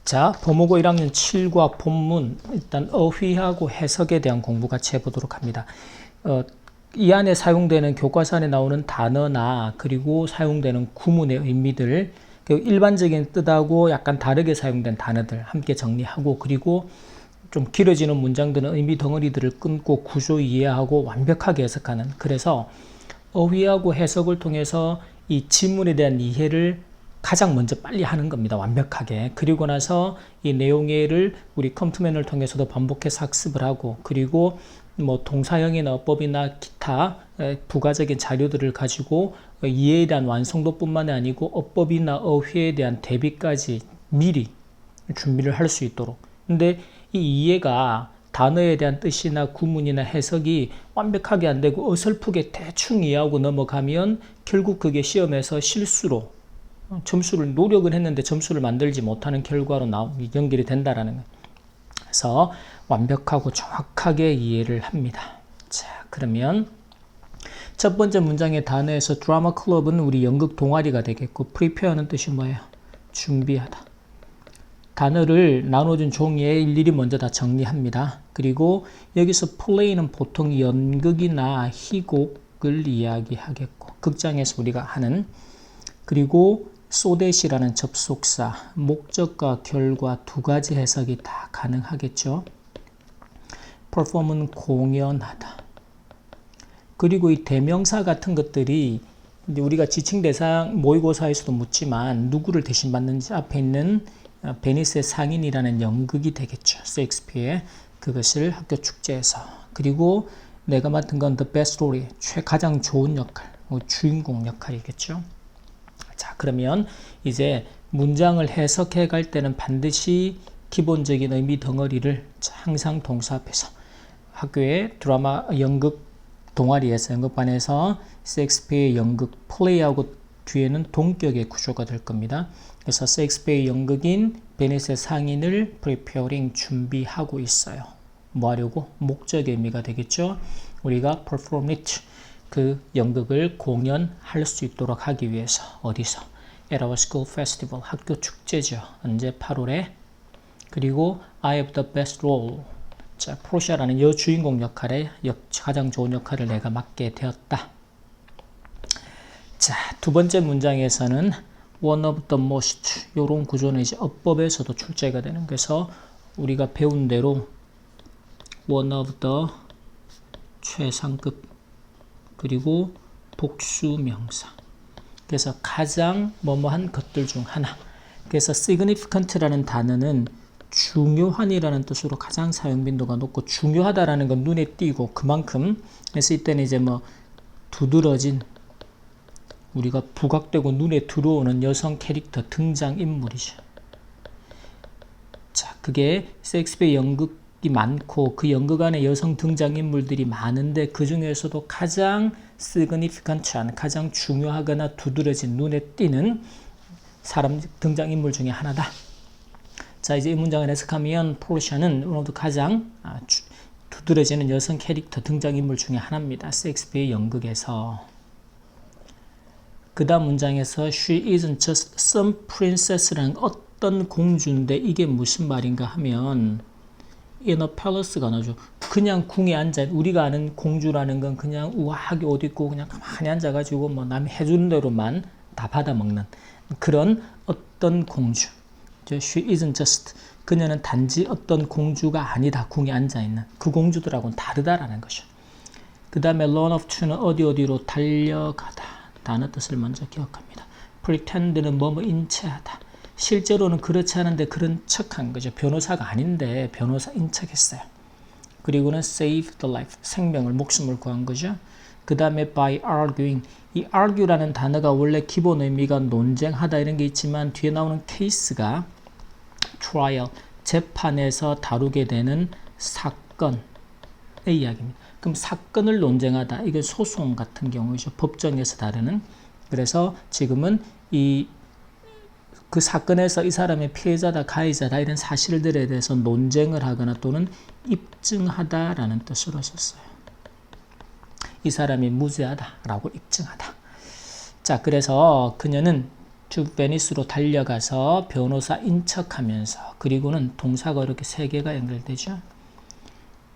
자, 보모고 1학년 7과 본문, 일단 어휘하고 해석에 대한 공부 같이 해보도록 합니다. 이 안에 사용되는 교과서 안에 나오는 단어나 그리고 사용되는 구문의 의미들, 일반적인 뜻하고 약간 다르게 사용된 단어들 함께 정리하고, 그리고 좀 길어지는 문장들은 의미 덩어리들을 끊고 구조 이해하고 완벽하게 해석하는, 그래서 어휘하고 해석을 통해서 이 지문에 대한 이해를 가장 먼저 빨리 하는 겁니다. 완벽하게. 그리고 나서 이 내용을 우리 컴투맨을 통해서도 반복해서 학습을 하고, 그리고 뭐 동사형이나 어법이나 기타 부가적인 자료들을 가지고 이해에 대한 완성도뿐만 아니고 어법이나 어휘에 대한 대비까지 미리 준비를 할 수 있도록. 근데 이 이해가 단어에 대한 뜻이나 구문이나 해석이 완벽하게 안 되고 어설프게 대충 이해하고 넘어가면 결국 그게 시험에서 실수로 점수를 노력은 했는데 점수를 만들지 못하는 결과로 연결이 된다라는 거예요. 그래서 완벽하고 정확하게 이해를 합니다. 자, 그러면 첫 번째 문장의 단어에서 드라마 클럽은 우리 연극 동아리가 되겠고, prepare는 뜻이 뭐예요? 준비하다. 단어를 나눠준 종이에 일일이 먼저 다 정리합니다. 그리고 여기서 play는 보통 연극이나 희곡을 이야기하겠고, 극장에서 우리가 하는, 그리고 so that이라는 접속사, 목적과 결과 두 가지 해석이 다 가능하겠죠. perform은 공연하다. 그리고 이 대명사 같은 것들이 이제 우리가 지칭 대상 모의고사에서도 묻지만 누구를 대신 받는지 앞에 있는 베니스의 상인이라는 연극이 되겠죠. 셰익스피어의 그것을 학교 축제에서. 그리고 내가 맡은 건 the best story, 가장 좋은 역할, 주인공 역할이겠죠. 자, 그러면 이제 문장을 해석해 갈 때는 반드시 기본적인 의미 덩어리를 항상 동사 앞에서, 학교의 드라마 연극 동아리에서 연극반에서 셰익스피어의 연극 플레이하고 뒤에는 동격의 구조가 될 겁니다. 그래서 셰익스피어의 연극인 베니스의 상인을 preparing 준비하고 있어요. 뭐 하려고? 목적의 의미가 되겠죠. 우리가 perform it, 그 연극을 공연할 수 있도록 하기 위해서. 어디서? at our school festival, 학교 축제죠. 언제? 8월에. 그리고 I have the best role. 자, 포르샤라는 여주인공 역할에 가장 좋은 역할을 내가 맡게 되었다. 자, 두 번째 문장에서는 one of the most, 이런 구조는 이제 어법에서도 출제가 되는, 그래서 우리가 배운 대로 one of the 최상급, 그리고 복수명사, 그래서 가장 뭐뭐한 것들 중 하나. 그래서 significant라는 단어는 중요한이라는 뜻으로 가장 사용 빈도가 높고, 중요하다라는 건 눈에 띄고 그만큼, 그래서 이때는 이제 뭐 두드러진, 우리가 부각되고 눈에 들어오는 여성 캐릭터 등장인물이죠. 자, 그게 셰익스피어 연극이 많고 그 연극 안에 여성 등장인물들이 많은데 그 중에서도 가장 significant한, 가장 중요하거나 두드러진, 눈에 띄는 사람 등장인물 중에 하나다. 자, 이제 이 문장을 해석하면 포르샤는 오늘도 가장 두드러지는 여성 캐릭터 등장인물 중에 하나입니다. 셰익스피어 연극에서. 그 다음 문장에서 she isn't just some princess라는 어떤 공주인데 이게 무슨 말인가 하면 in a palace가 나죠. 그냥 궁에 앉아, 우리가 아는 공주라는 건 그냥 우아하게 옷 입고 그냥 가만히 앉아가지고 뭐 남이 해주는 대로만 다 받아먹는 그런 어떤 공주. She isn't just, 그녀는 단지 어떤 공주가 아니다. 궁에 앉아있는 그 공주들하고는 다르다라는 것이죠. 그 다음에 run off to는 어디로 달려가다. 단어 뜻을 먼저 기억합니다. pretend는 뭐뭐 인체하다. 실제로는 그렇지 않은데 그런 척한 거죠. 변호사가 아닌데 변호사인 척했어요. 그리고는 save the life, 생명을, 목숨을 구한 거죠. 그 다음에 by arguing, 이 argue라는 단어가 원래 기본 의미가 논쟁하다 이런 게 있지만 뒤에 나오는 케이스가 trial, 재판에서 다루게 되는 사건의 이야기입니다. 그럼 사건을 논쟁하다, 이게 소송 같은 경우이죠. 법정에서 다루는. 그래서 지금은 그 사건에서 이 사람의 피해자다, 가해자다 이런 사실들에 대해서 논쟁을 하거나 또는 입증하다라는 뜻으로 썼어요. 이 사람이 무죄하다라고 입증하다. 자, 그래서 그녀는 to Venice로 달려가서 변호사 인척하면서 그리고는 동사가 이렇게 세 개가 연결되죠.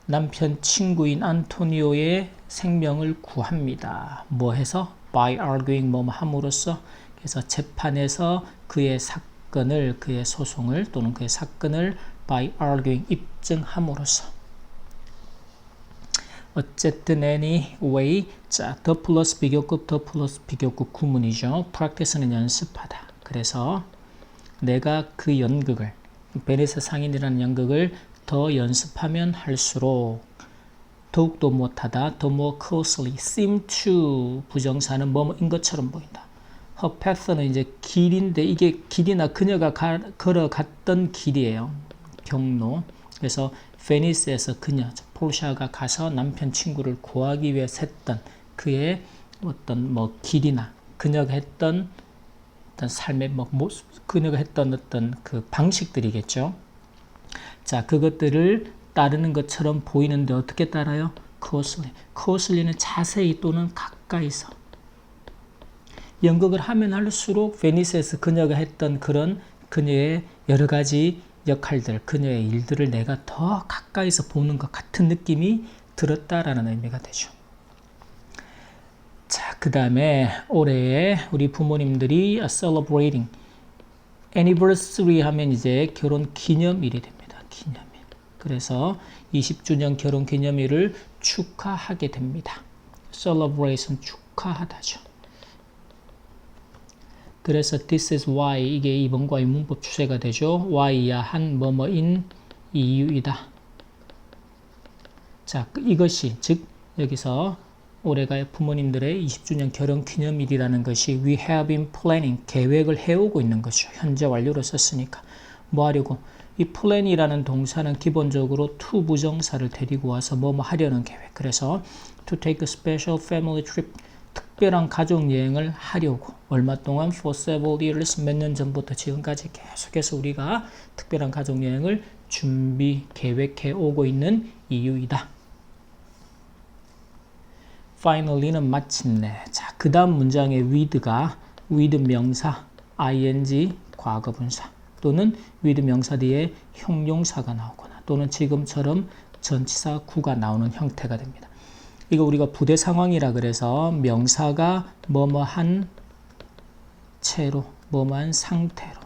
남편 친구인 안토니오의 생명을 구합니다. 뭐 해서? by arguing 뭐뭐 함으로써. 그래서 재판에서 그의 사건을 그의 소송을 또는 그의 사건을 by arguing 입증함으로써. 어쨌든 anyway 자, the 플러스 비교급 the 플러스 비교급 구문이죠. practice는 연습하다. 그래서 내가 그 연극을 베니스 상인이라는 연극을 더 연습하면 할수록 더욱더 못하다. the more closely seem to 부정사는 뭐뭐인 것처럼 보인다. her path는 이제 길인데 이게 길이나 그녀가 걸어갔던 길이에요. 경로. 그래서 베니스에서 그녀 포르샤가 가서 남편 친구를 구하기 위해 샜던 그의 어떤 뭐 길이나 그녀가 했던 어떤 삶의 뭐 모습, 그녀가 했던 어떤 그 방식들이겠죠. 자, 그것들을 따르는 것처럼 보이는데 어떻게 따라요? closely. closely는 자세히 또는 가까이서. 연극을 하면 할수록 베니스에서 그녀가 했던 그런 그녀의 여러 가지 역할들, 그녀의 일들을 내가 더 가까이서 보는 것 같은 느낌이 들었다라는 의미가 되죠. 자, 그 다음에 올해에 우리 부모님들이 celebrating anniversary 하면 이제 결혼 기념일이 됩니다. 기념일. 그래서 20주년 결혼 기념일을 축하하게 됩니다. celebration 축하하다죠. 그래서 this is why 이게 이번과의 문법 추세가 되죠. why야 한 뭐뭐인 이유이다. 자, 이것이 즉 여기서 올해가 부모님들의 20주년 결혼 기념일이라는 것이 we have been planning 계획을 해오고 있는 것이죠. 현재 완료로 썼으니까 뭐 하려고? 이 plan이라는 동사는 기본적으로 to 부정사를 데리고 와서 뭐뭐 하려는 계획. 그래서 to take a special family trip 특별한 가족 여행을 하려고 얼마 동안 for several years 몇 년 전부터 지금까지 계속해서 우리가 특별한 가족 여행을 준비 계획해 오고 있는 이유이다. finally는 마침내. 자, 그 다음 문장의 with가 with 명사 ing 과거분사 또는 with 명사 뒤에 형용사가 나오거나 또는 지금처럼 전치사 구가 나오는 형태가 됩니다. 이거 우리가 부대 상황이라 그래서 명사가 뭐뭐한 채로 뭐뭐한 상태로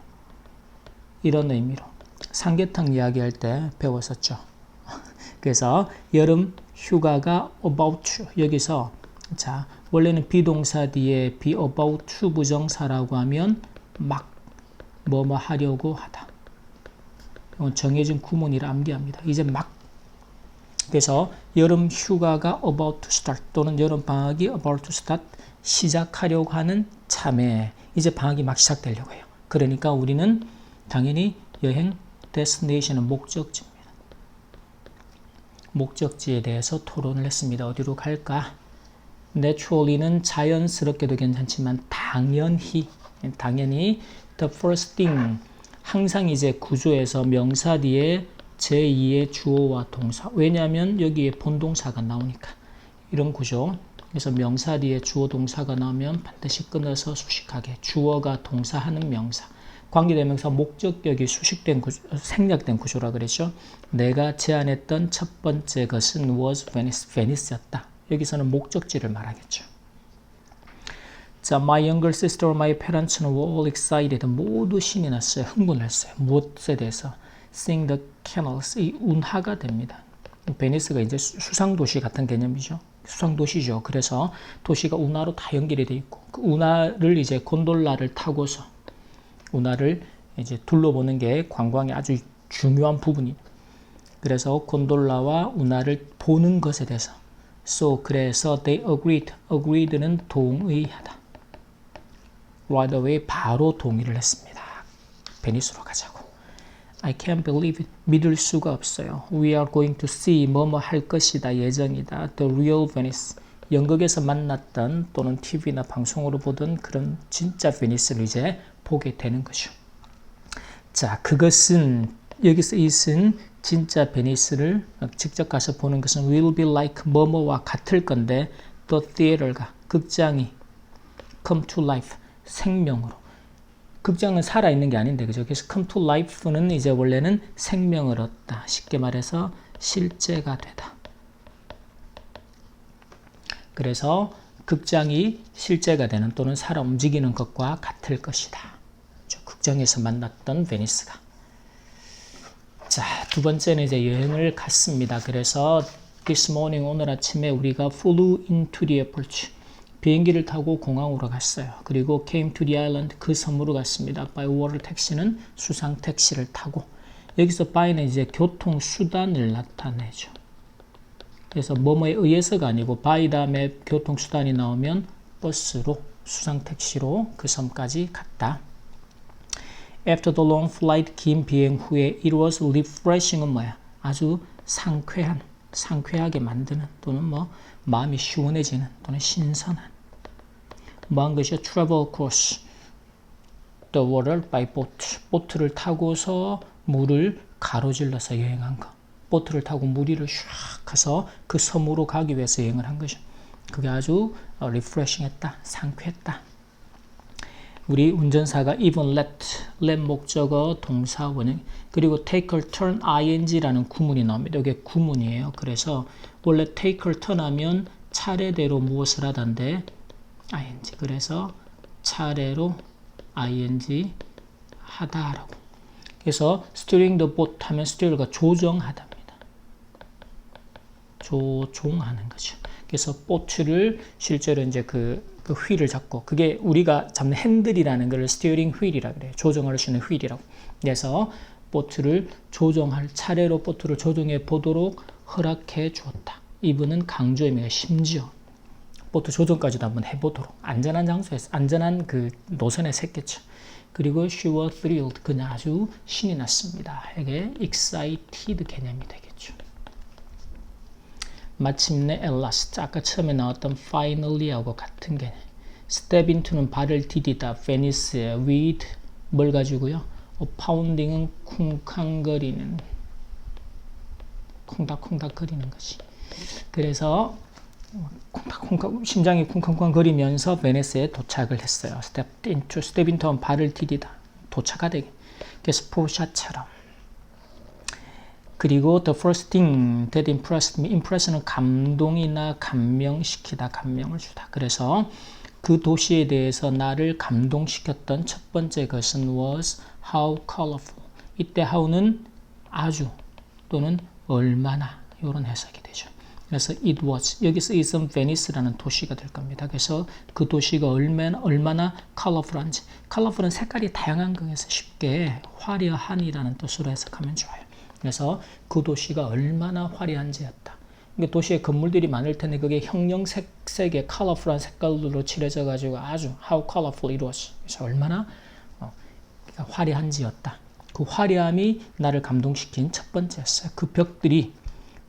이런 의미로 삼계탕 이야기할 때 배웠었죠. 그래서 여름 휴가가 about to 여기서 자 원래는 비동사 뒤에 be about to 부정사라고 하면 막 뭐뭐 하려고 하다. 이건 정해진 구문이라 암기합니다. 이제 막 그래서 여름 휴가가 about to start 또는 여름 방학이 about to start 시작하려고 하는 참에 이제 방학이 막 시작되려고 해요. 그러니까 우리는 당연히 여행 destination은 목적지입니다. 목적지에 대해서 토론을 했습니다. 어디로 갈까? naturally는 자연스럽게도 괜찮지만 당연히 the first thing 항상 이제 구조에서 명사 뒤에 제2의 주어와 동사 왜냐하면 여기에 본동사가 나오니까 이런 구조 그래서 명사 뒤에 주어 동사가 나오면 반드시 끊어서 수식하게 주어가 동사하는 명사 관계대명사 목적격이 수식된 구조, 생략된 구조라 그랬죠. 내가 제안했던 첫 번째 것은 was Venice였다. 여기서는 목적지를 말하겠죠. 자, my younger sister or my parents were all excited. 모두 신이 났어요. 흥분했어요. 무엇에 대해서? Seeing the canals. 이 운하가 됩니다. 베니스가 이제 수상도시 같은 개념이죠. 수상도시죠. 그래서 도시가 운하로 다 연결이 돼 있고 그 운하를 이제 곤돌라를 타고서 운하를 이제 둘러보는 게 관광의 아주 중요한 부분이에요. 그래서 곤돌라와 운하를 보는 것에 대해서 So 그래서 they agreed는 동의하다. Right away 바로 동의를 했습니다. 베니스로 가자고. I can't believe it. 믿을 수가 없어요. We are going to see 뭐뭐 할 것이다. 예정이다. The real Venice. 연극에서 만났던 또는 TV나 방송으로 보던 그런 진짜 베니스를 이제 보게 되는 거죠. 자, 그것은 여기서 it은 진짜 베니스를 직접 가서 보는 것은 will be like 뭐뭐와 같을 건데 the theater가 극장이 come to life 생명으로 극장은 살아있는 게 아닌데, 그죠? 그래서 come to life는 이제 원래는 생명을 얻다. 쉽게 말해서 실제가 되다. 그래서 극장이 실제가 되는 또는 살아 움직이는 것과 같을 것이다. 극장에서 만났던 베니스가. 자, 두 번째는 이제 여행을 갔습니다. 그래서 this morning, 오늘 아침에 우리가 flew into the airport. 비행기를 타고 공항으로 갔어요. 그리고 came to the island, 그 섬으로 갔습니다. by water 택시는 수상 택시를 타고. 여기서 by는 이제 교통수단을 나타내죠. 그래서 뭐뭐에 의해서가 아니고 by 다음에 교통수단이 나오면 버스로, 수상 택시로 그 섬까지 갔다. After the long flight, 긴 비행 후에 it was refreshing은 뭐야? 아주 상쾌하게 만드는 또는 뭐 마음이 시원해지는 또는 신선한 뭐한 것이요? Travel across the water by boat. 보트를 타고서 물을 가로질러서 여행한 거. 보트를 타고 물 위를 샥 가서 그 섬으로 가기 위해서 여행을 한 거죠. 그게 아주 refreshing했다, 상쾌했다. 우리 운전사가 even let 목적어 동사 원형 그리고 take a turn ing라는 구문이 나옵니다. 이게 구문이에요. 그래서 원래 take a turn 하면 차례대로 무엇을 하던데 ing. 그래서 차례로 ing 하다라고. 그래서 steering the boat 하면 steer가 조정하답니다. 조종하는 거죠. 그래서 보트를 실제로 이제 그 휠을 잡고 그게 우리가 잡는 핸들이라는 걸 스티어링 휠이라 그래요. 조정할 수 있는 휠이라고. 그래서 보트를 조정할 차례로 보트를 조정해 보도록 허락해 주었다. 이분은 강조입니다. 심지어 보트 조정까지도 한번 해보도록 안전한 장소에서 안전한 그 노선에 샜겠죠. 그리고 she was thrilled. 그냥 아주 신이 났습니다. 이게 excited 개념이 되겠죠. 마침내 at last, 아까 처음에 나왔던 finally하고 같은 개념. step into는 발을 디디다, Venice에 with 뭘 가지고요? pounding은 쿵쾅거리는, 콩닥콩닥 거리는 것이. 그래서 콩닥콩닥 심장이 쿵쾅쿵쾅 거리면서 베니스에 도착을 했어요. step into는 발을 디디다, 도착하되. 그래서 포샷처럼. 그리고 the first thing that impressed me, impress는 감동이나 감명시키다, 감명을 주다. 그래서 그 도시에 대해서 나를 감동시켰던 첫 번째 것은 was how colorful. 이때 how는 아주 또는 얼마나 이런 해석이 되죠. 그래서 it was, 여기서 is은 Venice라는 도시가 될 겁니다. 그래서 그 도시가 얼마나 colorful한지. colorful은 색깔이 다양한 거에서 쉽게 화려한이라는 뜻으로 해석하면 좋아요. 그래서 그 도시가 얼마나 화려한지였다. 그러니까 도시에 건물들이 많을 텐데 그게 형형색색의 컬러풀한 색깔로 칠해져 가지고 아주 how colorful it was. 그래서 얼마나 화려한지였다. 그 화려함이 나를 감동시킨 첫 번째였어요. 그 벽들이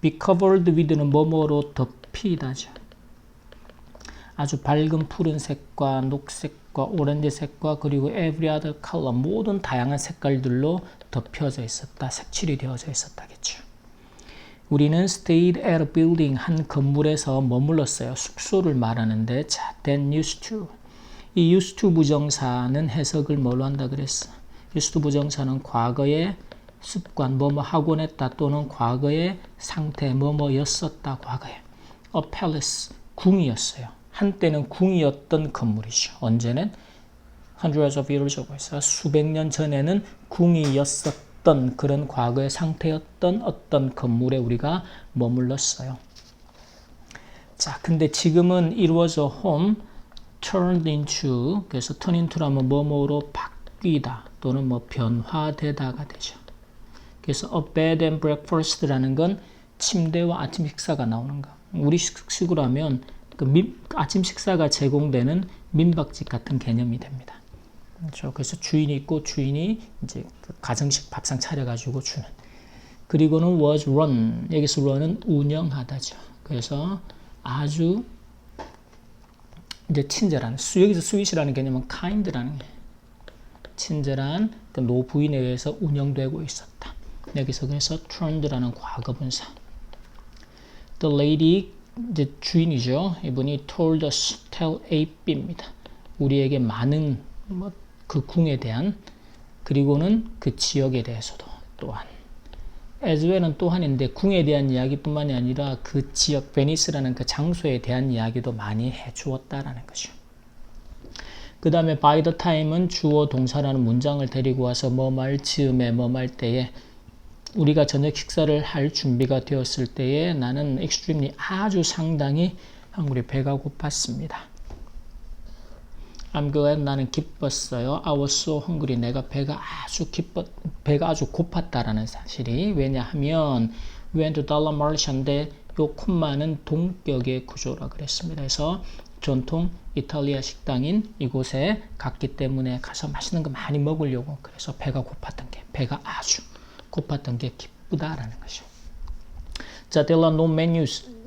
be covered with는 뭐뭐로 덮이다죠. 아주 밝은 푸른색과 녹색과 오렌지색과 그리고 every other color 모든 다양한 색깔들로 덮여져 있었다. 색칠이 되어져 있었다겠죠. 우리는 stayed at a building, 한 건물에서 머물렀어요. 숙소를 말하는데 자, then used to. 이 used to 부정사는 해석을 뭘로 한다 그랬어? used to 부정사는 과거의 습관, 뭐뭐 하곤 했다 또는 과거의 상태, 뭐뭐였었다, 과거에. a palace, 궁이었어요. 한때는 궁이었던 건물이죠. 언제는 hundreds of years ago 있어 수백 년 전에는 궁이었었던 그런 과거의 상태였던 어떤 건물에 우리가 머물렀어요. 자, 근데 지금은 it was a home turned into, 그래서 turn into라면 뭐뭐로 바뀌다 또는 뭐 변화되다가 되죠. 그래서 a bed and breakfast라는 건 침대와 아침 식사가 나오는 거. 우리 식으로 하면 그 아침 식사가 제공되는 민박집 같은 개념이 됩니다. 그렇죠. 그래서 주인이 있고 주인이 이제 그 가정식 밥상 차려가지고 주는. 그리고는 was run. 여기서 run은 운영하다죠. 그래서 아주 이제 친절한. 여기서 sweet이라는 개념은 kind라는 게 친절한 그 노부인에 의해서 운영되고 있었다. 여기서 그래서 turned라는 과거분사. The lady 이제 주인이죠. 이분이 told us, tell A입니다. 우리에게 많은 그 궁에 대한 그리고는 그 지역에 대해서도 또한 as well은 또한인데 궁에 대한 이야기뿐만이 아니라 그 지역 베니스라는 그 장소에 대한 이야기도 많이 해주었다라는 거죠. 그 다음에 by the time은 주어 동사라는 문장을 데리고 와서 뭐 말 즈음에 뭐 말 때에 우리가 저녁 식사를 할 준비가 되었을 때에 나는 extremely 아주 상당히 우리 배가 고팠습니다. I'm glad 나는 기뻤어요. I was so hungry 내가 배가 아주 고팠다라는 사실이 왜냐하면 went to dollar marchand인데 요 콤마는 동격의 구조라 그랬습니다. 그래서 전통 이탈리아 식당인 이곳에 갔기 때문에 가서 맛있는 거 많이 먹으려고 그래서 배가 배가 아주 고팠던 게 기쁘다라는 것이죠. 자, there are no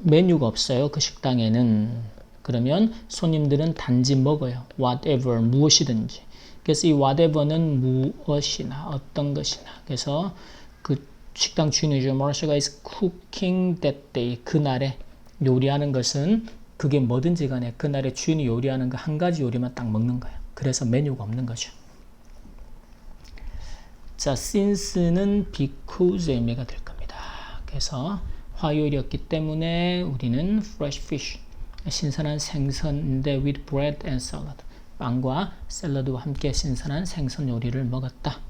메뉴가 없어요. 그 식당에는. 그러면 손님들은 단지 먹어요. whatever, 무엇이든지. 그래서 이 whatever는 무엇이나 어떤 것이나. 그래서 그 식당 주인이죠. Marcia가 is cooking that day. 그날에 요리하는 것은 그게 뭐든지 간에 그날에 주인이 요리하는 거 한 가지 요리만 딱 먹는 거예요. 그래서 메뉴가 없는 거죠. 자, since는 because의 의미가 될 겁니다. 그래서 화요일이었기 때문에 우리는 fresh fish, 신선한 생선인데 with bread and salad, 빵과 샐러드와 함께 신선한 생선 요리를 먹었다.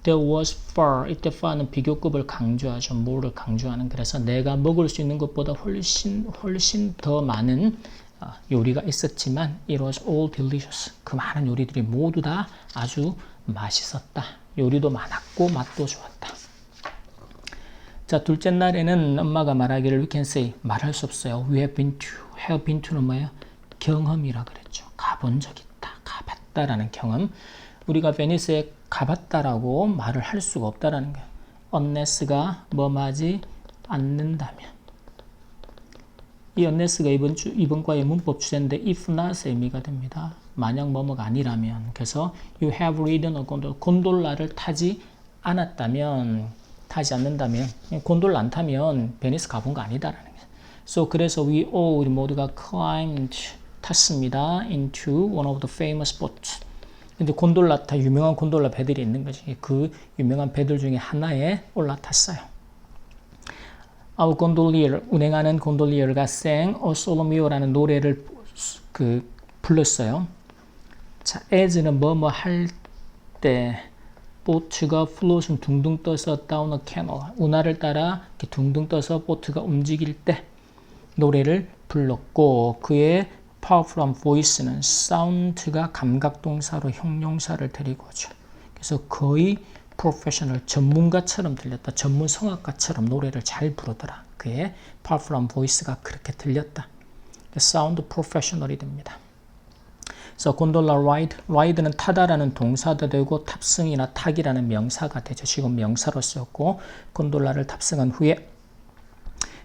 There was far, 이때 far는 비교급을 강조하죠. 뭐를 강조하는. 그래서 내가 먹을 수 있는 것보다 훨씬 더 많은 요리가 있었지만 it was all delicious. 그 많은 요리들이 모두 다 아주 맛있었다. 요리도 많았고 맛도 좋았다. 자, 둘째 날에는 엄마가 말하기를 we can say 말할 수 없어요. we have been to는 뭐예요? 경험이라 그랬죠. 가본 적 있다. 가봤다라는 경험. 우리가 베니스에 가봤다라고 말을 할 수가 없다라는 거예요. unless가 뭐하지 않는다면. 이 unless가 이번 과의 문법 주제인데 if not의 의미가 됩니다. 만약 뭐뭐가 아니라면. 그래서 you have ridden a gondola. 곤돌라를 타지 않는다면 곤돌라 안 타면 베니스 가본 거 아니다라는 거예요. So 그래서 우리 모두가 탔습니다. into one of the famous boats. 근데 유명한 곤돌라 배들이 있는 거지. 그 유명한 배들 중에 하나에 올라탔어요. Our gondolier, 운행하는 곤돌리어가 sang O Solomio라는 노래를 불렀어요. 자, as는 뭐뭐 할 때, 보트가 float은 둥둥 떠서 down a canal, 운하를 따라 이렇게 둥둥 떠서 보트가 움직일 때 노래를 불렀고 그의 powerful voice는 sound가 감각동사로 형용사를 데리고 오죠. 그래서 거의 프로페셔널 전문가처럼 들렸다. 전문 성악가처럼 노래를 잘 부르더라. 그의 powerful voice가 그렇게 들렸다. 사운드 프로페셔널이 됩니다. 그래서 곤돌라 ride는 타다라는 동사도 되고 탑승이나 타기라는 명사가 되죠. 지금 명사로 쓰였고 곤돌라를 탑승한 후에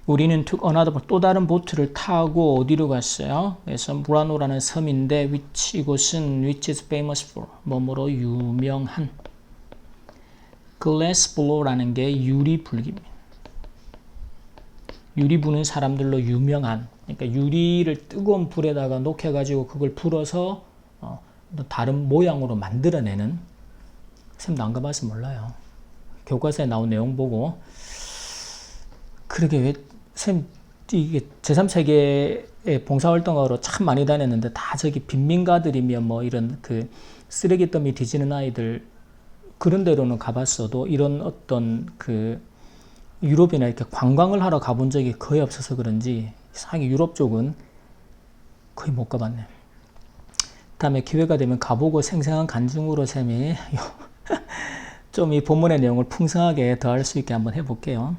우리는 took another 또 다른 보트를 타고 어디로 갔어요? 그래서 무라노라는 섬인데 이곳은 which is famous for 뭐뭐로 유명한 glass blow라는 게 유리 불기입니다. 유리 부는 사람들로 유명한, 그러니까 유리를 뜨거운 불에다가 녹여가지고 그걸 불어서 다른 모양으로 만들어내는. 쌤도 안 가봐서 몰라요. 교과서에 나온 내용 보고 그러게 왜 쌤 이게 제3세계에 봉사활동하러 참 많이 다녔는데 다 저기 빈민가들이며 뭐 이런 그 쓰레기 더미 뒤지는 아이들 그런 데로는 가봤어도 이런 어떤 그 유럽이나 이렇게 관광을 하러 가본 적이 거의 없어서 그런지 이상하게 유럽 쪽은 거의 못 가봤네. 다음에 기회가 되면 가보고 생생한 간증으로 쌤이 좀 이 본문의 내용을 풍성하게 더할 수 있게 한번 해볼게요.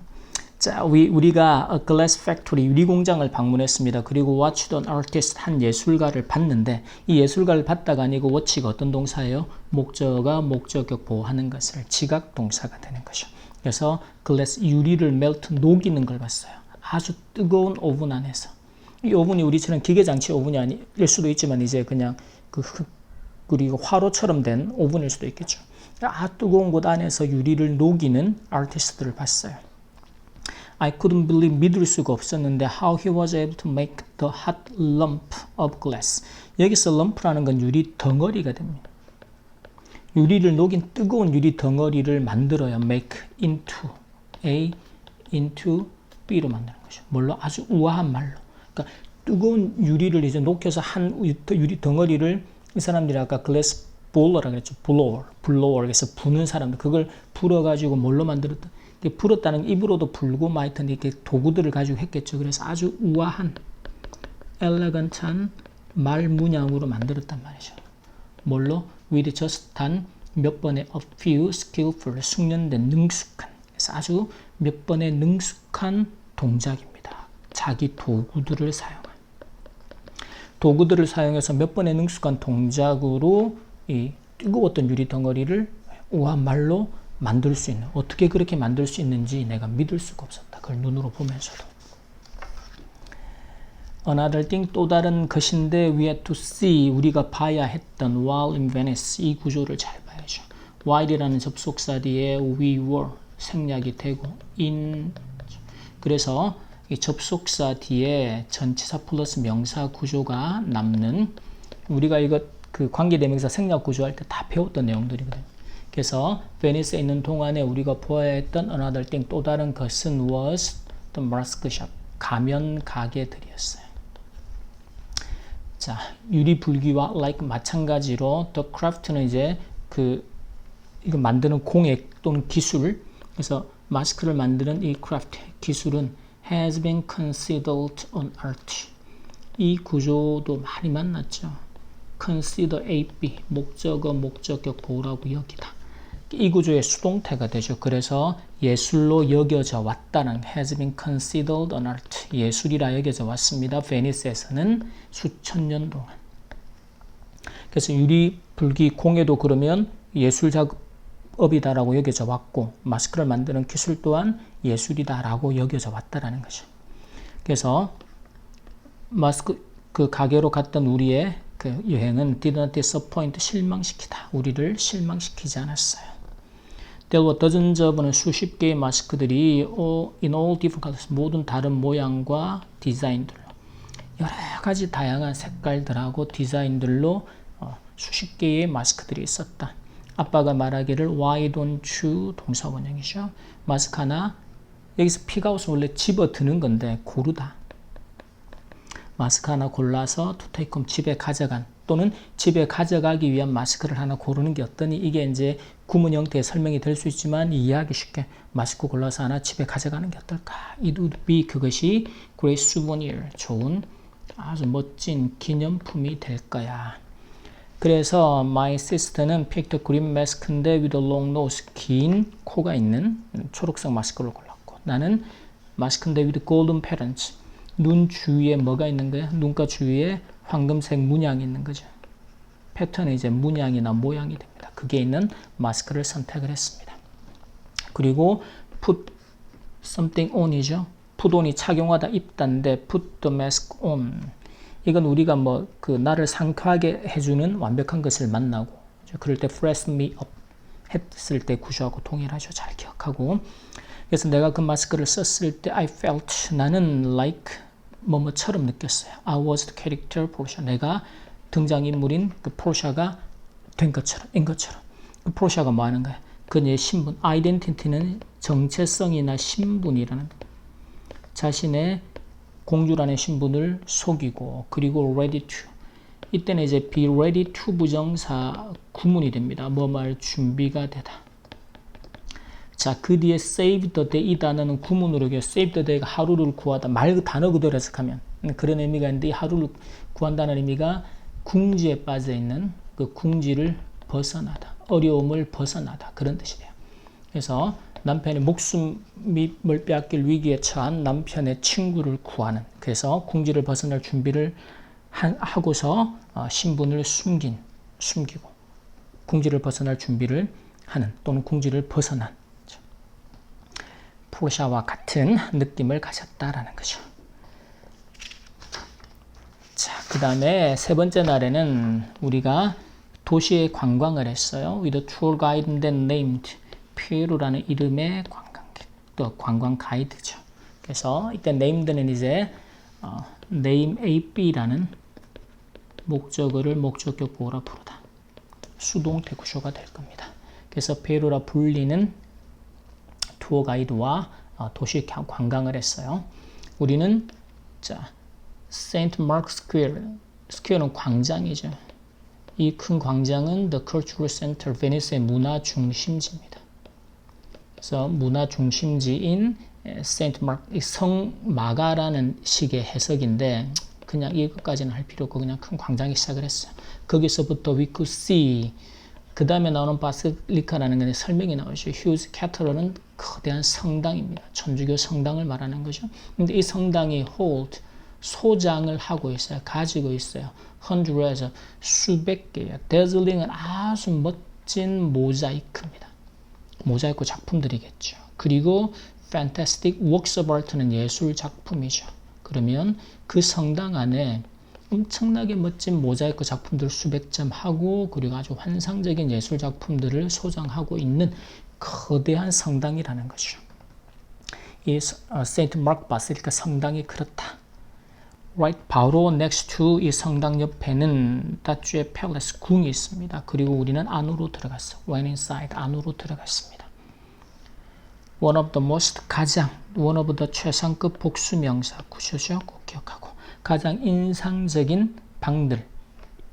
자, 우리가 A Glass Factory 유리공장을 방문했습니다. 그리고 watched an artist 한 예술가를 봤는데 이 예술가를 봤다가 아니고 watch가 어떤 동사예요? 목적어가 목적격 보호하는 것을 지각 동사가 되는 것이죠. 그래서 glass 유리를 melt 녹이는 걸 봤어요. 아주 뜨거운 오븐 안에서. 이 오븐이 우리처럼 기계장치 오븐이 아닐 수도 있지만 이제 그냥 그리고 화로처럼 된 오븐일 수도 있겠죠. 뜨거운 곳 안에서 유리를 녹이는 아티스트를 봤어요. I couldn't believe 믿을 수가 없었는데 how he was able to make the hot lump of glass. 여기서 lump라는 건 유리 덩어리가 됩니다. 유리를 녹인 뜨거운 유리 덩어리를 만들어야 make into A into B로 만드는 거죠. 뭘로? 아주 우아한 말로. 그러니까 뜨거운 유리를 이제 녹여서 한 유리 덩어리를 이 사람들이 아까 glass blower라고 그랬죠. blower. 그래서 부는 사람들. 그걸 불어가지고 뭘로 만들었다? 불었다는 입으로도 불고 뭐 하여튼 이렇게 도구들을 가지고 했겠죠. 그래서 아주 우아한 엘레건트한 말 문양으로 만들었단 말이죠. 뭘로? with just 단 몇 번의 a few skillful 숙련된 능숙한 그래서 아주 몇 번의 능숙한 동작입니다. 자기 도구들을 사용해서 몇 번의 능숙한 동작으로 이 뜨거웠던 유리 덩어리를 우아한 말로 만들 수 있는 어떻게 그렇게 만들 수 있는지 내가 믿을 수가 없었다. 그걸 눈으로 보면서도. Another thing 또 다른 것인데 we had to see 우리가 봐야 했던 while in Venice 이 구조를 잘 봐야죠. while이라는 접속사 뒤에 we were 생략이 되고 in 그래서 이 접속사 뒤에 전치사 플러스 명사 구조가 남는 우리가 이거 그 관계대명사 생략 구조할 때 다 배웠던 내용들이거든요. 그래서 베니스에 있는 동안에 우리가 보아야 했던 another thing 또 다른 것은 was the mask shop 가면 가게들이었어요. 자, 유리불기와 like 마찬가지로 the craft는 이제 이거 만드는 공예 또는 기술 그래서 마스크를 만드는 이 craft 기술은 has been considered an art 이 구조도 많이 만났죠. consider A, B 목적어, 목적격 보라고 여기다 이 구조의 수동태가 되죠. 그래서 예술로 여겨져 왔다는 has been considered an art 예술이라 여겨져 왔습니다. 베니스에서는 수천 년 동안 그래서 유리불기 공예도 그러면 예술 작업이다라고 여겨져 왔고 마스크를 만드는 기술 또한 예술이다라고 여겨져 왔다라는 거죠. 그래서 마스크 그 가게로 갔던 우리의 그 여행은 did not disappoint 실망시키다 우리를 실망시키지 않았어요. There were dozens of는 수십 개의 마스크들이 in all different colors 모든 다른 모양과 디자인들로 여러 가지 다양한 색깔들하고 디자인들로 수십 개의 마스크들이 있었다. 아빠가 말하기를 why don't you 동사 원형이죠. 마스크 하나 여기서 픽아웃은 원래 집어드는 건데 고르다. 마스크 하나 골라서 to take home 집에 가져간 또는 집에 가져가기 위한 마스크를 하나 고르는 게 어떠니 이게 이제 구문 형태의 설명이 될 수 있지만 이해하기 쉽게 마스크 골라서 하나 집에 가져가는 게 어떨까? It would be 그것이 great souvenir 좋은 아주 멋진 기념품이 될 거야. 그래서 my sister는 picked a green mask인데 with a long nose 긴 코가 있는 초록색 마스크를 골랐고 나는 마스크인데 with golden patterns 눈 주위에 뭐가 있는 거야? 눈가 주위에 황금색 문양이 있는 거죠. 패턴은 이제 문양이나 모양이 됩니다. 그게 있는 마스크를 선택을 했습니다. 그리고 put something on이죠. put on이 착용하다 입다인데 put the mask on 이건 우리가 뭐 그 나를 상쾌하게 해주는 완벽한 것을 만나고 그럴 때 freshen me up 했을 때 구조하고 동일하죠. 잘 기억하고 그래서 내가 그 마스크를 썼을 때 I felt 나는 like 뭐뭐처럼 느꼈어요. I was the character Portia. 내가 등장인물인 그 포르샤가 된 것처럼, 인 것처럼. 그 포르샤가 뭐 하는 거야? 그의 신분, 아이덴티티는 정체성이나 신분이라는 자신의 공주라는 신분을 속이고 그리고 ready to 이때는 이제 be ready to 부정사 구문이 됩니다. 뭐 말 준비가 되다. 자, 그 뒤에 save the day 이 단어는 구문으로 save the day가 하루를 구하다 말 단어 그대로 해석하면 그런 의미가 있는데 이 하루를 구한다는 의미가 궁지에 빠져 있는 그 궁지를 벗어나다 어려움을 벗어나다 그런 뜻이 돼요. 그래서 남편의 목숨을 빼앗길 위기에 처한 남편의 친구를 구하는 그래서 궁지를 벗어날 준비를 하고서 신분을 숨기고 궁지를 벗어날 준비를 하는 또는 궁지를 벗어난 포르샤와 같은 느낌을 가졌다라는 거죠. 자, 그 다음에 세 번째 날에는 우리가 도시에 관광을 했어요. With a tour guide then named 피에로라는 이름의 관광객, 또 관광 가이드죠. 그래서 이때 named는 이제 name A, B라는 목적어를 목적격 보호라 부르다. 수동태 구조가 될 겁니다. 그래서 베이로라 불리는 투어 가이드와 도시 관광을 했어요. 우리는 자 세인트 마크 스퀘어는 광장이죠. 이 큰 광장은 The Cultural Center, 베니스의 문화 중심지입니다. 그래서 문화 중심지인 세인트 마크, 성마가라는 식의 해석인데 그냥 이것까지는 할 필요 없고 그냥 큰 광장이 시작을 했어요. 거기서부터 we could see, 그 다음에 나오는 바실리카라는 게 설명이 나오죠. 휴즈 캐터럴은 거대한 성당입니다. 천주교 성당을 말하는 거죠. 근데 이 성당이 hold, 소장을 하고 있어요. 가지고 있어요. hundreds, 수백 개예요. dazzling은 아주 멋진 모자이크입니다. 모자이크 작품들이겠죠. 그리고 fantastic works of art는 예술 작품이죠. 그러면 그 성당 안에 엄청나게 멋진 모자이크 작품들 수백 점 하고 그리고 아주 환상적인 예술 작품들을 소장하고 있는 거대한 성당이라는 거죠. 이 세인트 마크 바실리카 성당이 그렇다. Right, 바로 next to 이 성당 옆에는 다주의 팰리스 궁이 있습니다. 그리고 우리는 안으로 들어갔어. Went inside, 안으로 들어갔습니다. One of the most, 가장, one of the 최상급 복수명사 구조죠. 꼭 기억하고. 가장 인상적인 방들.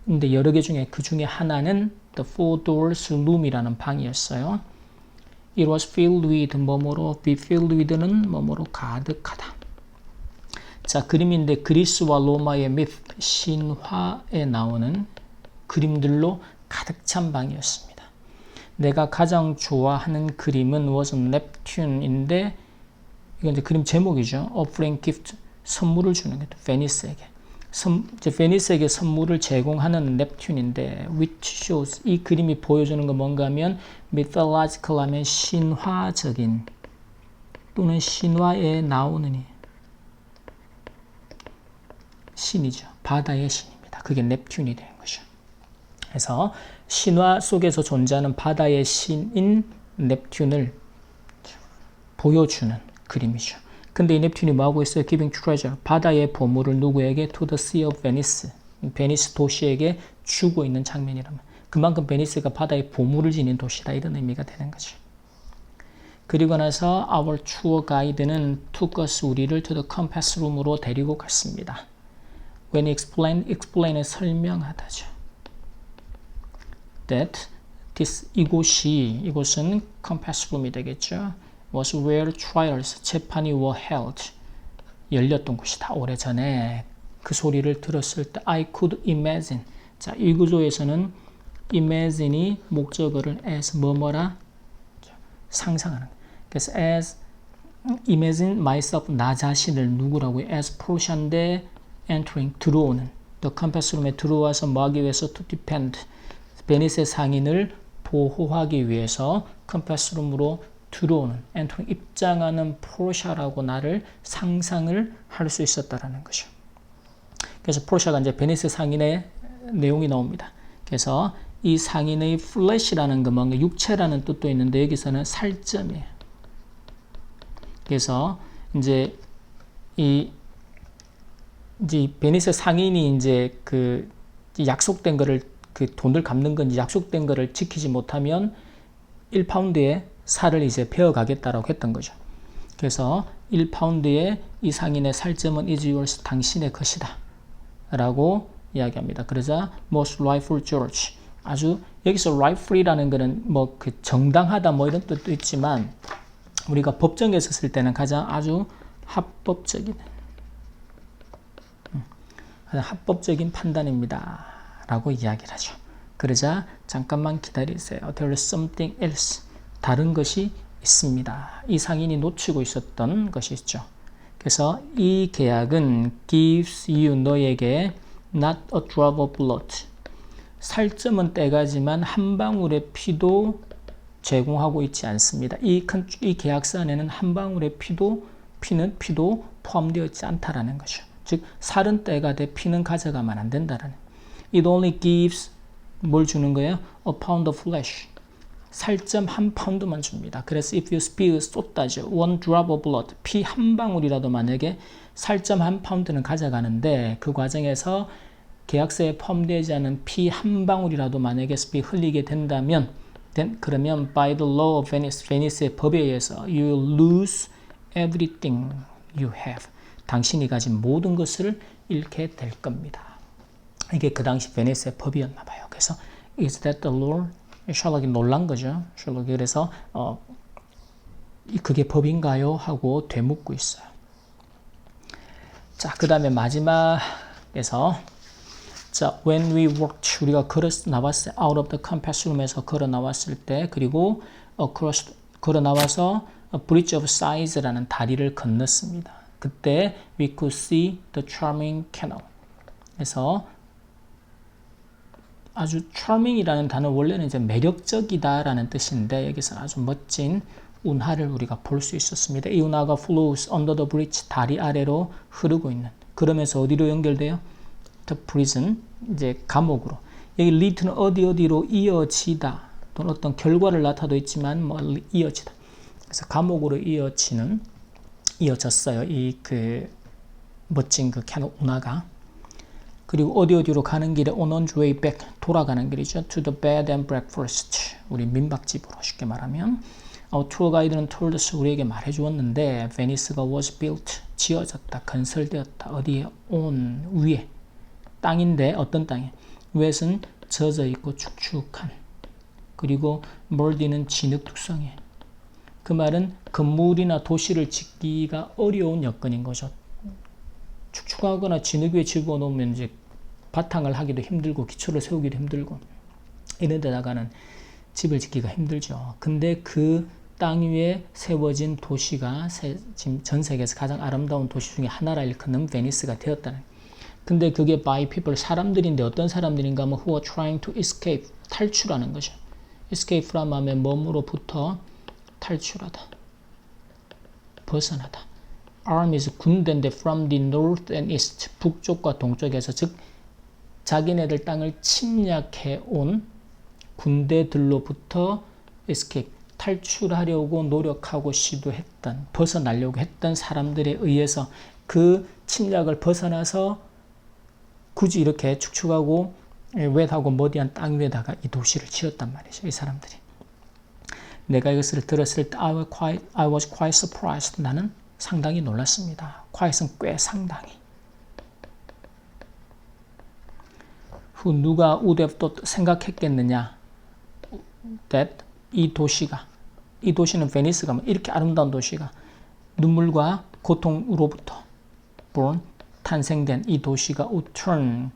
근데 여러 개 중에 그 중에 하나는 The Four Doors Room이라는 방이었어요. It was filled with 뭐뭐로, be filled with는 뭐뭐로 가득하다. 자, 그림인데 그리스와 로마의 myth, 신화에 나오는 그림들로 가득 찬 방이었습니다. 내가 가장 좋아하는 그림은 was Neptune인데 이건 이제 그림 제목이죠. Offering gift, 선물을 주는 게 베니스에게. 베니스에게 선물을 제공하는 넵튠인데 which shows, 이 그림이 보여주는 건 뭔가 하면 mythological 하면 신화적인 또는 신화에 나오는 신이죠. 바다의 신입니다. 그게 넵튠이 되는 거죠. 그래서 신화 속에서 존재하는 바다의 신인 넵튠을 보여주는 그림이죠. 근데 이 넵튠이 뭐하고 있어요? Giving treasure, 바다의 보물을 누구에게? To the sea of Venice, 베니스 도시에게 주고 있는 장면이라면 그만큼 베니스가 바다의 보물을 지닌 도시다 이런 의미가 되는 거죠. 그리고 나서 our tour guide는 took us, 우리를 to the compass room으로 데리고 갔습니다. When explain은 설명하다죠. That 이곳은 compass room이 되겠죠. was where trials, 재판이 were held, 열렸던 곳이다. 오래전에 그 소리를 들었을 때 I could imagine. 자, 이 구조에서는 imagine이 목적어를 as 뭐뭐라 상상하는. 그래서 as imagine myself, 나 자신을 누구라고요? as Portia인데 entering, 들어오는. The compass room에 들어와서 뭐 하기 위해서? to defend, 베니스의 상인을 보호하기 위해서 compass room으로 들어오는, entering, 입장하는 포르샤라고 나를 상상을 할 수 있었다라는 거죠. 그래서 포르샤가 이제 베니스 상인의 내용이 나옵니다. 그래서 이 상인의 flesh라는 건 뭔가 육체라는 뜻도 있는데 여기서는 살점이에요. 그래서 이제 베니스 상인이 이제 그 약속된 거를 그 돈을 갚는 건지 약속된 거를 지키지 못하면 1파운드에 살을 이제 베어가겠다라고 했던 거죠. 그래서 1파운드에 이 상인의 살점은 is yours, 당신의 것이다 라고 이야기합니다. 그러자 most rightful judge, 아주 여기서 rightful이라는 거는 뭐 그 정당하다 뭐 이런 뜻도 있지만 우리가 법정에서 쓸 때는 가장 아주 합법적인 합법적인 판단입니다 라고 이야기를 하죠. 그러자 잠깐만 기다리세요. There is something else, 다른 것이 있습니다. 이 상인이 놓치고 있었던 것이 있죠. 그래서 이 계약은 gives you, 너에게 not a drop of blood, 살점은 떼가지만 한 방울의 피도 제공하고 있지 않습니다. 이 계약서 안에는 한 방울의 피도 포함되어 있지 않다라는 거죠. 즉 살은 떼가되 피는 가져가면 안 된다라는. It only gives, 뭘 주는 거예요? A pound of flesh, 살점 한 파운드만 줍니다. 그래서 if you spill, 쏟다죠. One drop of blood, 피 한 방울이라도 만약에 살점 한 파운드는 가져가는데 그 과정에서 계약서에 포함되지 않은 피 한 방울이라도 만약에 습이 흘리게 된다면 그러면 by the law of Venice, 베니스의 법에 의해서 you lose everything you have. 당신이 가진 모든 것을 잃게 될 겁니다. 이게 그 당시 베니스의 법이었나 봐요. 그래서 is that the law? 셜록이 놀란 거죠. 셜록이 그래서 그게 법인가요? 하고 되묻고 있어요. 자, 그 다음에 마지막에서 자, when we walked, 우리가 걸어 나왔어요. out of the compass room에서 걸어 나왔을 때, 그리고 across, 걸어 나와서 bridge of Sighs라는 다리를 건넜습니다. 그때 we could see the charming canal. 그래서 아주 charming이라는 단어 원래는 이제 매력적이다라는 뜻인데 여기서 아주 멋진 운하를 우리가 볼 수 있었습니다. 이 운하가 flows under the bridge, 다리 아래로 흐르고 있는. 그러면서 어디로 연결돼요? The prison, 이제 감옥으로. 여기 lead는 어디로 이어지다 또는 어떤 결과를 나타도 있지만 뭐 이어지다. 그래서 감옥으로 이어졌어요. 이 그 멋진 그 캐논 운하가. 그리고 어디로 가는 길에 on our way back, 돌아가는 길이죠. To the bed and breakfast, 우리 민박집으로 쉽게 말하면. Our tour guide는 told us, 우리에게 말해 주었는데 베니스가 was built, 지어졌다, 건설되었다. 어디에? on, 위에. 땅인데 어떤 땅에? wet은 젖어 있고 축축한. 그리고 moldy는 진흙 특성이에요. 그 말은 건물이나 도시를 짓기가 어려운 여건인 거죠. 축축하거나 진흙 위에 집어넣으면 이제 바탕을 하기도 힘들고 기초를 세우기도 힘들고 이런 데다가는 집을 짓기가 힘들죠. 근데 그 땅 위에 세워진 도시가 지금 전 세계에서 가장 아름다운 도시 중에 하나라 일컫는 베니스가 되었다는. 근데 그게 by people, 사람들인데 어떤 사람들인가 하면 who are trying to escape, 탈출하는 거죠. escape란 하면 몸으로부터 탈출하다, 벗어나다. armies, 군대인데 from the north and east, 북쪽과 동쪽에서, 즉 자기네들 땅을 침략해 온 군대들로부터 escape, 탈출하려고 노력하고 시도했던, 벗어나려고 했던 사람들에 의해서 그 침략을 벗어나서 굳이 이렇게 축축하고 웻하고 머디한 땅 위에다가 이 도시를 지었단 말이죠. 이 사람들이. 내가 이것을 들었을 때 I was quite surprised. 나는 상당히 놀랐습니다. quite은 꽤 상당히. 누가 would have 또 생각했겠느냐? that 이 도시는 베니스가 이렇게 아름다운 도시가 눈물과 고통으로부터 born, 탄생된 이 도시가 would turn,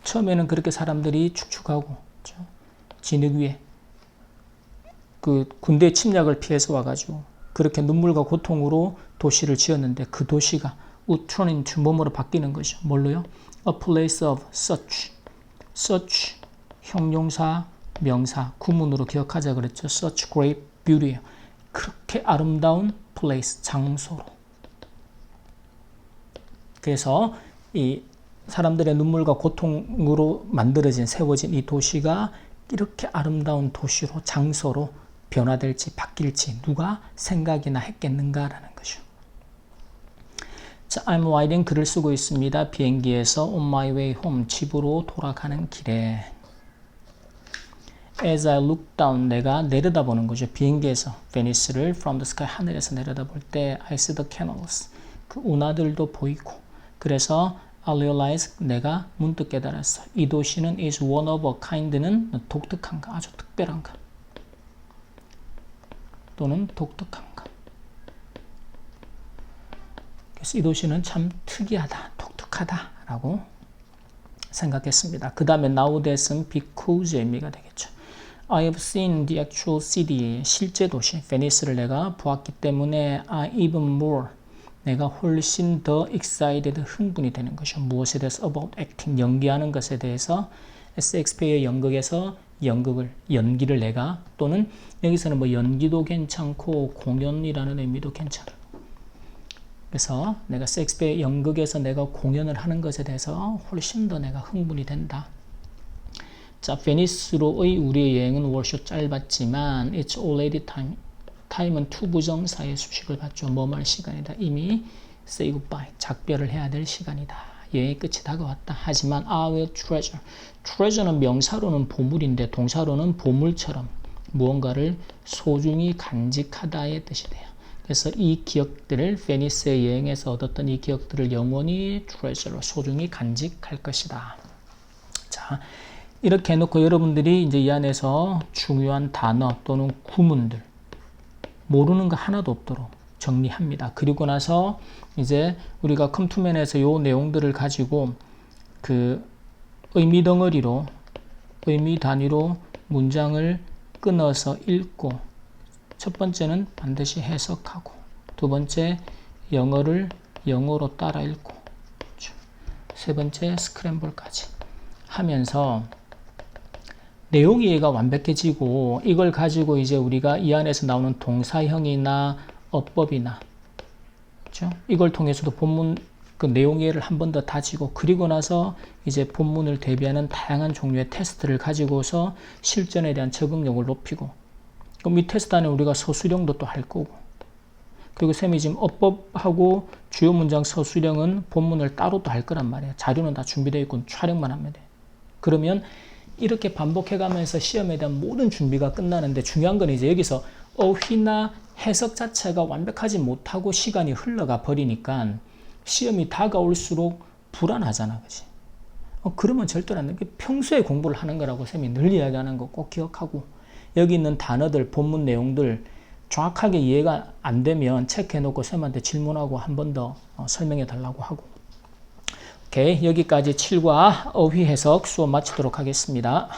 처음에는 그렇게 사람들이 축축하고 진흙 위에 그 군대 침략을 피해서 와가지고 그렇게 눈물과 고통으로 도시를 지었는데 그 도시가 would turn into 뭐뭐로 바뀌는 거죠. 뭘로요? A place of such 형용사 명사 구문으로 기억하자 그랬죠. such great beauty, 그렇게 아름다운 place, 장소로. 그래서 이 사람들의 눈물과 고통으로 만들어진, 세워진 이 도시가 이렇게 아름다운 도시로, 장소로 변화될지 바뀔지 누가 생각이나 했겠는가라는 거죠. 자, I'm writing, 글을 쓰고 있습니다. 비행기에서 on my way home, 집으로 돌아가는 길에. As I look down, 내가 내려다보는 거죠. 비행기에서 베니스를 from the sky, 하늘에서 내려다볼 때 I see the canals, 그 운하들도 보이고. 그래서 I realize, 내가 문득 깨달았어. 이 도시는 is one of a kind는 독특한가, 아주 특별한가, 또는 독특한가. 그래서 이 도시는 참 특이하다, 독특하다라고 생각했습니다. 그 다음에 now that은 because의 의미가 되겠죠. I have seen the actual city, 실제 도시, 베니스를 내가 보았기 때문에 I even more, 내가 훨씬 더 excited, 흥분이 되는 것이죠. 무엇에 대해서? about acting, 연기하는 것에 대해서. 셰익스피어의 연극에서 연기를 내가, 또는 여기서는 뭐 연기도 괜찮고 공연이라는 의미도 괜찮아요. 그래서 내가 셰익스피어의 연극에서 내가 공연을 하는 것에 대해서 훨씬 더 내가 흥분이 된다. 자, 베니스로의 우리의 여행은 월쇼 짧았지만 it's already time. time은 투부정사의 수식을 받죠. 뭐뭐 할 시간이다. 이미 say goodbye, 작별을 해야 될 시간이다. 여행의 끝이 다가왔다. 하지만 I will treasure. treasure는 명사로는 보물인데 동사로는 보물처럼 무언가를 소중히 간직하다의 뜻이 돼요. 그래서 이 기억들을 베니스의 여행에서 얻었던 이 기억들을 영원히 treasure로 소중히 간직할 것이다. 자, 이렇게 해놓고 여러분들이 이제 이 안에서 중요한 단어 또는 구문들 모르는 거 하나도 없도록 정리합니다. 그리고 나서 이제 우리가 컴투맨에서 요 내용들을 가지고 그 의미 덩어리로 의미 단위로 문장을 끊어서 읽고 첫 번째는 반드시 해석하고 두 번째 영어를 영어로 따라 읽고 세 번째 스크램블까지 하면서 내용 이해가 완벽해지고 이걸 가지고 이제 우리가 이 안에서 나오는 동사형이나 어법이나 그렇죠? 이걸 통해서도 본문 그 내용 이해를 한 번 더 다지고 그리고 나서 이제 본문을 대비하는 다양한 종류의 테스트를 가지고서 실전에 대한 적응력을 높이고 그럼 이 테스트 안에 우리가 서술형도 또 할 거고 그리고 쌤이 지금 어법하고 주요 문장 서술형은 본문을 따로 또 할 거란 말이에요. 자료는 다 준비되어 있고 촬영만 하면 돼. 그러면 이렇게 반복해가면서 시험에 대한 모든 준비가 끝나는데 중요한 건 이제 여기서 어휘나 해석 자체가 완벽하지 못하고 시간이 흘러가 버리니까 시험이 다가올수록 불안하잖아, 그치? 그러면 절대로 안 돼. 평소에 공부를 하는 거라고 쌤이 늘 이야기하는 거 꼭 기억하고 여기 있는 단어들, 본문 내용들 정확하게 이해가 안 되면 체크해놓고 쌤한테 질문하고 한 번 더 설명해 달라고 하고 오케이, 여기까지 7과 어휘 해석 수업 마치도록 하겠습니다.